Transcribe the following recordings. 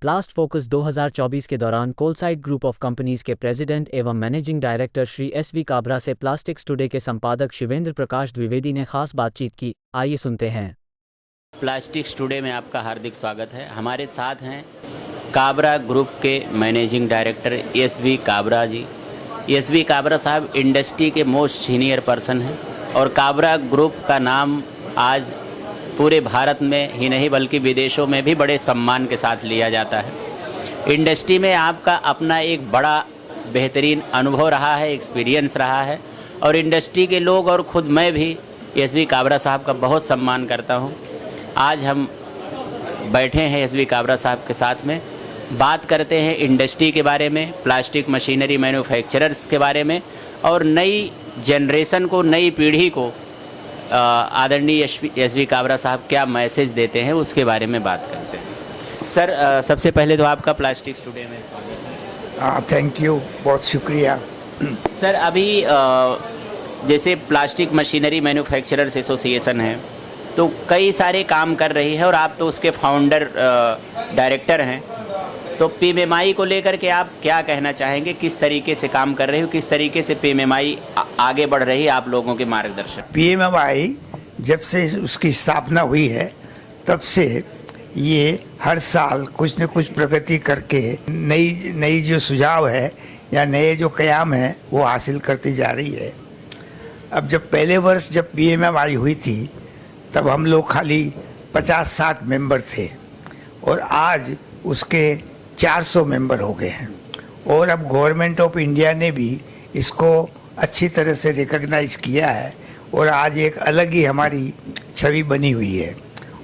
प्लास्ट focus 2024 के दौरान कोलसाइट group of companies के प्रेसिडेंट एवं managing director Shri SV. Kabra से प्लास्टिक्स टुडे के संपादक शिवेंद्र प्रकाश द्विवेदी ने खास बातचीत की। आइए सुनते हैं। प्लास्टिक्स टुडे में आपका हार्दिक स्वागत है। हमारे साथ हैं काबरा ग्रुप के मैनेजिंग डायरेक्टर एस.वी. काबरा जी। एस.वी. काबरा साहब इंडस्ट्री के मोस्ट सीनियर पर्सन हैं और काबरा ग्रुप का नाम आज पूरे भारत में ही नहीं बल्कि विदेशों में भी बड़े सम्मान के साथ लिया जाता है। इंडस्ट्री में आपका अपना एक बड़ा बेहतरीन अनुभव रहा है, एक्सपीरियंस रहा है और इंडस्ट्री के लोग और ख़ुद मैं भी एस.वी. काबरा साहब का बहुत सम्मान करता हूं। आज हम बैठे हैं एस.वी. काबरा साहब के साथ में, बात करते हैं इंडस्ट्री के बारे में, प्लास्टिक मशीनरी मैन्युफैक्चरर्स के बारे में और नई जनरेशन को, नई पीढ़ी को आदरणीय एस.वी. काबरा साहब क्या मैसेज देते हैं उसके बारे में बात करते हैं। सर, सबसे पहले तो आपका प्लास्टिक्स टुडे में स्वागत है। थैंक यू, बहुत शुक्रिया। सर, अभी जैसे प्लास्टिक मशीनरी मैन्युफैक्चरर्स एसोसिएशन है तो कई सारे काम कर रही है और आप तो उसके फाउंडर डायरेक्टर हैं, तो पीएमएमआई को लेकर के आप क्या कहना चाहेंगे? किस तरीके से काम कर रही हो, किस तरीके से पीएमएमआई आगे बढ़ रही है आप लोगों के मार्गदर्शन? पीएमएमआई जब से उसकी स्थापना हुई है तब से ये हर साल कुछ न कुछ प्रगति करके नई नई जो सुझाव है या नए जो क़याम है वो हासिल करती जा रही है। अब जब पहले वर्ष जब पीएमएमआई हुई थी तब हम लोग खाली 50-60 मेंबर थे और आज उसके 400 मेंबर हो गए हैं और अब गवर्नमेंट ऑफ इंडिया ने भी इसको अच्छी तरह से रिकॉग्नाइज किया है और आज एक अलग ही हमारी छवि बनी हुई है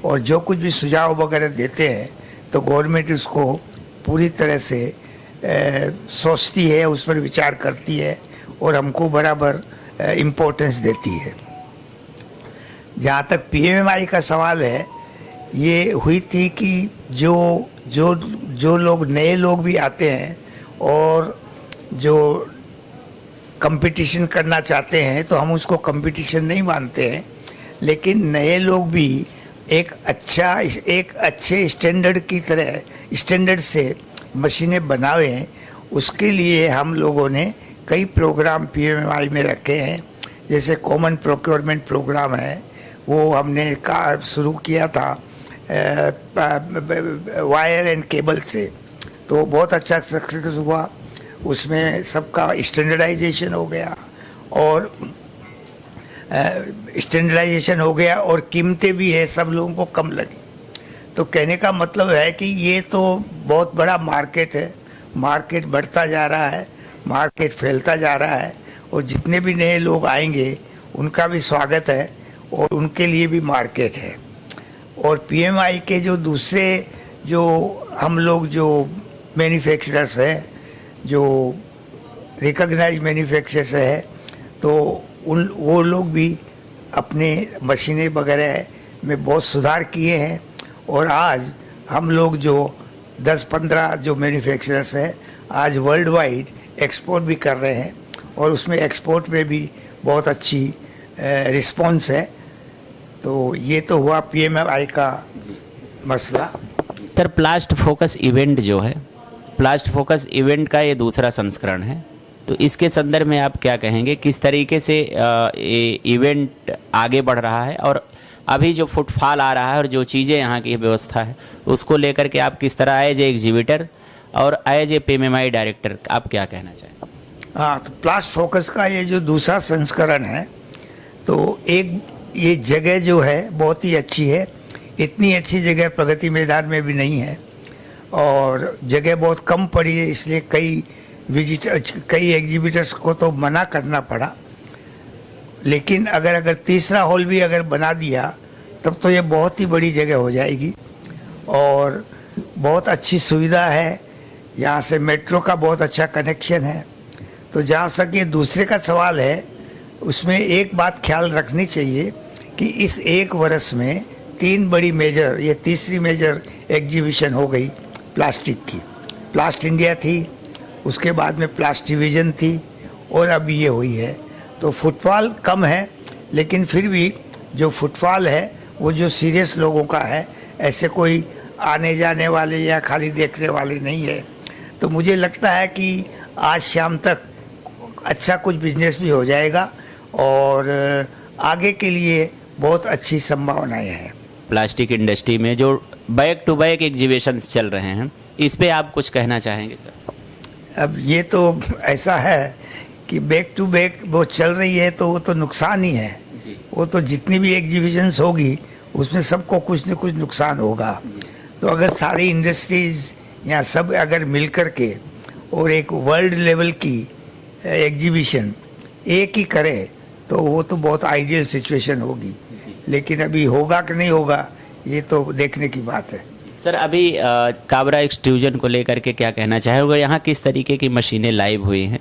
और जो कुछ भी सुझाव वगैरह देते हैं तो गवर्नमेंट उसको पूरी तरह से सोचती है, उस पर विचार करती है और हमको बराबर इम्पोर्टेंस देती है। जहाँ तक पीएमएमआई का सवाल है, ये हुई थी कि जो लोग नए लोग भी आते हैं और जो कंपटीशन करना चाहते हैं तो हम उसको कंपटीशन नहीं मानते हैं, लेकिन नए लोग भी एक अच्छे स्टैंडर्ड से मशीनें बनावें, उसके लिए हम लोगों ने कई प्रोग्राम पीएमएमआई में रखे हैं। जैसे कॉमन प्रोक्योरमेंट प्रोग्राम है, वो हमने शुरू किया था वायर एंड केबल से, तो बहुत अच्छा सक्सेस हुआ। उसमें सबका स्टैंडर्डाइजेशन हो गया और कीमतें भी है सब लोगों को कम लगी। तो कहने का मतलब है कि ये तो बहुत बड़ा मार्केट है, मार्केट बढ़ता जा रहा है, मार्केट फैलता जा रहा है और जितने भी नए लोग आएंगे उनका भी स्वागत है और उनके लिए भी मार्केट है। और पीएमआई के जो दूसरे जो हम लोग जो मैन्युफैक्चरर्स हैं, जो रिकॉग्नाइज मैन्युफैक्चरर्स है, तो वो लोग भी अपने मशीनें वगैरह में बहुत सुधार किए हैं और आज हम लोग जो 10-15 जो मैन्युफैक्चरर्स हैं आज वर्ल्ड वाइड एक्सपोर्ट भी कर रहे हैं और उसमें एक्सपोर्ट में भी बहुत अच्छी रिस्पॉन्स है। तो ये तो हुआ पीएमएमआई का मसला। सर, प्लास्ट फोकस इवेंट जो है, प्लास्ट फोकस इवेंट का ये दूसरा संस्करण है, तो इसके संदर्भ में आप क्या कहेंगे? किस तरीके से ये इवेंट आगे बढ़ रहा है और अभी जो फुटफॉल आ रहा है और जो चीज़ें यहाँ की व्यवस्था है उसको लेकर के आप किस तरह एज ए एग्जीबिटर और एज ए पीएमएमआई डायरेक्टर आप क्या कहना चाहें? हाँ, तो प्लास्ट फोकस का ये जो दूसरा संस्करण है, तो एक ये जगह जो है बहुत ही अच्छी है। इतनी अच्छी जगह प्रगति मैदान में भी नहीं है और जगह बहुत कम पड़ी है, इसलिए कई एग्जीबिटर्स को तो मना करना पड़ा। लेकिन अगर तीसरा हॉल भी अगर बना दिया तब तो ये बहुत ही बड़ी जगह हो जाएगी और बहुत अच्छी सुविधा है। यहाँ से मेट्रो का बहुत अच्छा कनेक्शन है। तो जहाँ तक ये दूसरे का सवाल है, उसमें एक बात ख्याल रखनी चाहिए कि इस एक वर्ष में 3 बड़ी मेजर, ये तीसरी मेजर एग्जीबिशन हो गई प्लास्टिक की। प्लास्ट इंडिया थी, उसके बाद में प्लास्ट डिवीजन थी और अब ये हुई है। तो फुटफॉल कम है, लेकिन फिर भी जो फुटफॉल है वो जो सीरियस लोगों का है, ऐसे कोई आने जाने वाले या खाली देखने वाले नहीं है। तो मुझे लगता है कि आज शाम तक अच्छा कुछ बिजनेस भी हो जाएगा और आगे के लिए बहुत अच्छी संभावनाएं हैं। प्लास्टिक इंडस्ट्री में जो बैक टू बैक एग्जीबिशंस चल रहे हैं, इस पे आप कुछ कहना चाहेंगे सर? अब ये तो ऐसा है कि बैक टू बैक वो चल रही है तो वो तो नुकसान ही है जी। वो तो जितनी भी एग्जीबिशंस होगी उसमें सबको कुछ न कुछ नुकसान होगा। तो अगर सारी इंडस्ट्रीज या सब अगर मिल कर के और एक वर्ल्ड लेवल की एग्जीबिशन एक ही करे तो वो तो बहुत आइडियल सिचुएशन होगी। लेकिन अभी होगा कि नहीं होगा ये तो देखने की बात है। सर अभी काबरा एक्सट्रूजन को लेकर के क्या कहना चाहोगे? यहाँ किस तरीके की मशीनें लाइव हुई हैं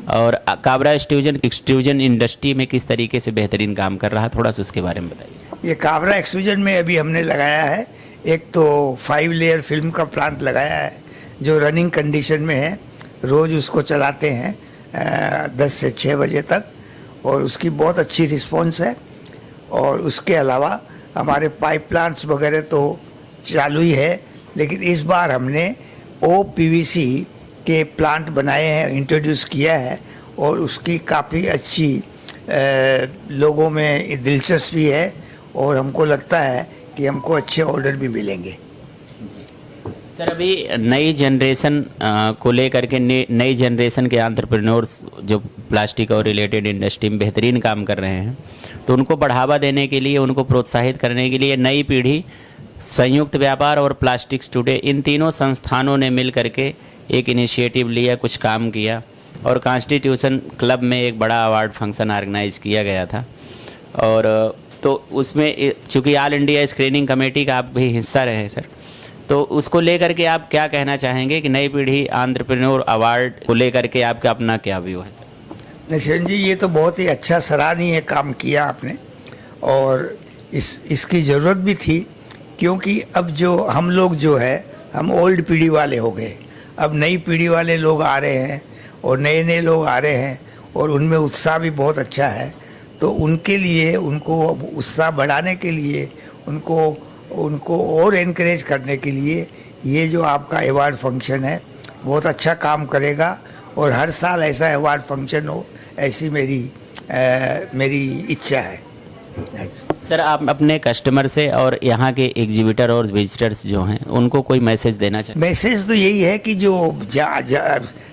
और काबरा एक्सट्रूजन इंडस्ट्री में किस तरीके से बेहतरीन काम कर रहा है, थोड़ा सा उसके बारे में बताइए। ये काबरा एक्सट्रूजन में अभी हमने लगाया है एक तो 5 लेयर फिल्म का प्लांट लगाया है जो रनिंग कंडीशन में है। रोज़ उसको चलाते हैं 10 से 6 बजे तक और उसकी बहुत अच्छी रिस्पॉन्स है। और उसके अलावा हमारे पाइप प्लांट्स वगैरह तो चालू ही है, लेकिन इस बार हमने OPVC के प्लांट बनाए हैं, इंट्रोड्यूस किया है और उसकी काफ़ी अच्छी लोगों में दिलचस्पी है और हमको लगता है कि हमको अच्छे ऑर्डर भी मिलेंगे। सर अभी नई जनरेशन को लेकर के नई जनरेशन के एंटरप्रेन्योर्स जो प्लास्टिक और रिलेटेड इंडस्ट्री में बेहतरीन काम कर रहे हैं, तो उनको बढ़ावा देने के लिए, उनको प्रोत्साहित करने के लिए नई पीढ़ी, संयुक्त व्यापार और प्लास्टिक्स टुडे, इन तीनों संस्थानों ने मिल करके एक इनिशिएटिव लिया, कुछ काम किया और कॉन्स्टिट्यूशन क्लब में एक बड़ा अवार्ड फंक्शन ऑर्गेनाइज किया गया था। और तो उसमें चूँकि ऑल इंडिया स्क्रीनिंग कमेटी का आप भी हिस्सा रहे सर, तो उसको लेकर के आप क्या कहना चाहेंगे कि नई पीढ़ी एंटरप्रेन्योर अवार्ड को लेकर के आपका अपना क्या व्यू है सर? निशान जी, ये तो बहुत ही अच्छा सराहनीय काम किया आपने और इसकी ज़रूरत भी थी, क्योंकि अब जो हम लोग जो है हम ओल्ड पीढ़ी वाले हो गए, अब नई पीढ़ी वाले लोग आ रहे हैं और नए नए लोग आ रहे हैं और उनमें उत्साह भी बहुत अच्छा है। तो उनके लिए, उनको उत्साह बढ़ाने के लिए, उनको और एनकरेज करने के लिए ये जो आपका अवार्ड फंक्शन है बहुत अच्छा काम करेगा और हर साल ऐसा अवार्ड फंक्शन हो, ऐसी मेरी इच्छा है। सर आप अपने कस्टमर से और यहाँ के एग्जीबिटर और विजिटर्स जो हैं उनको कोई मैसेज देना चाहिए? मैसेज तो यही है कि जो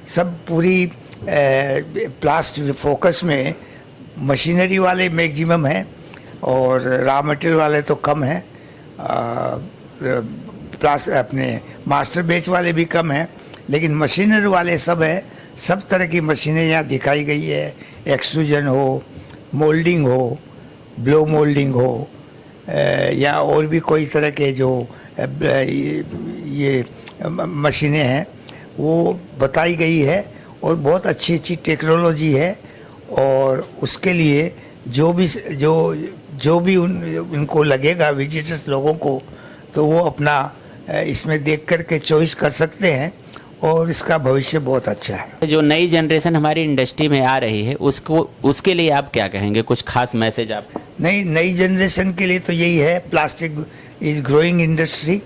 सब पूरी प्लास्ट फोकस में मशीनरी वाले मैक्सिमम हैं और रॉ मटेरियल वाले तो कम हैं, प्लास अपने मास्टर बेच वाले भी कम हैं, लेकिन मशीनरी वाले सब है। सब तरह की मशीनें यहाँ दिखाई गई है, एक्सट्रूजन हो, मोल्डिंग हो, ब्लो मोल्डिंग हो या और भी कोई तरह के जो ये मशीनें हैं वो बताई गई है और बहुत अच्छी अच्छी टेक्नोलॉजी है। और उसके लिए जो भी उनको लगेगा विजिटर्स लोगों को, तो वो अपना इसमें देख कर के चॉइस कर सकते हैं और इसका भविष्य बहुत अच्छा है। जो नई जनरेशन हमारी इंडस्ट्री में आ रही है उसके लिए आप क्या कहेंगे, कुछ खास मैसेज आप? नई जनरेशन के लिए तो यही है, प्लास्टिक इज ग्रोइंग इंडस्ट्री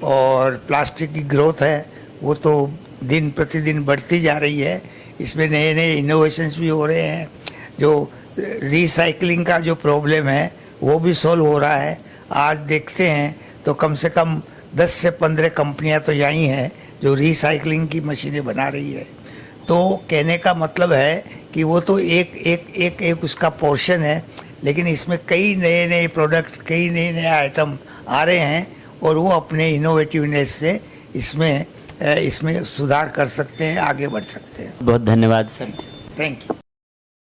और प्लास्टिक की ग्रोथ है वो तो दिन प्रतिदिन बढ़ती जा रही है। इसमें नए नए इनोवेशंस भी हो रहे हैं। जो रिसाइकलिंग का जो प्रॉब्लम है वो भी सॉल्व हो रहा है। आज देखते हैं तो कम से कम 10 से 15 कंपनियां तो यहीं हैं जो रिसाइकलिंग की मशीनें बना रही है। तो कहने का मतलब है कि वो तो एक उसका पोर्शन है, लेकिन इसमें कई नए नए प्रोडक्ट, कई नए नए आइटम आ रहे हैं और वो अपने इनोवेटिवनेस से इसमें सुधार कर सकते हैं, आगे बढ़ सकते हैं। बहुत धन्यवाद सर। Thank you.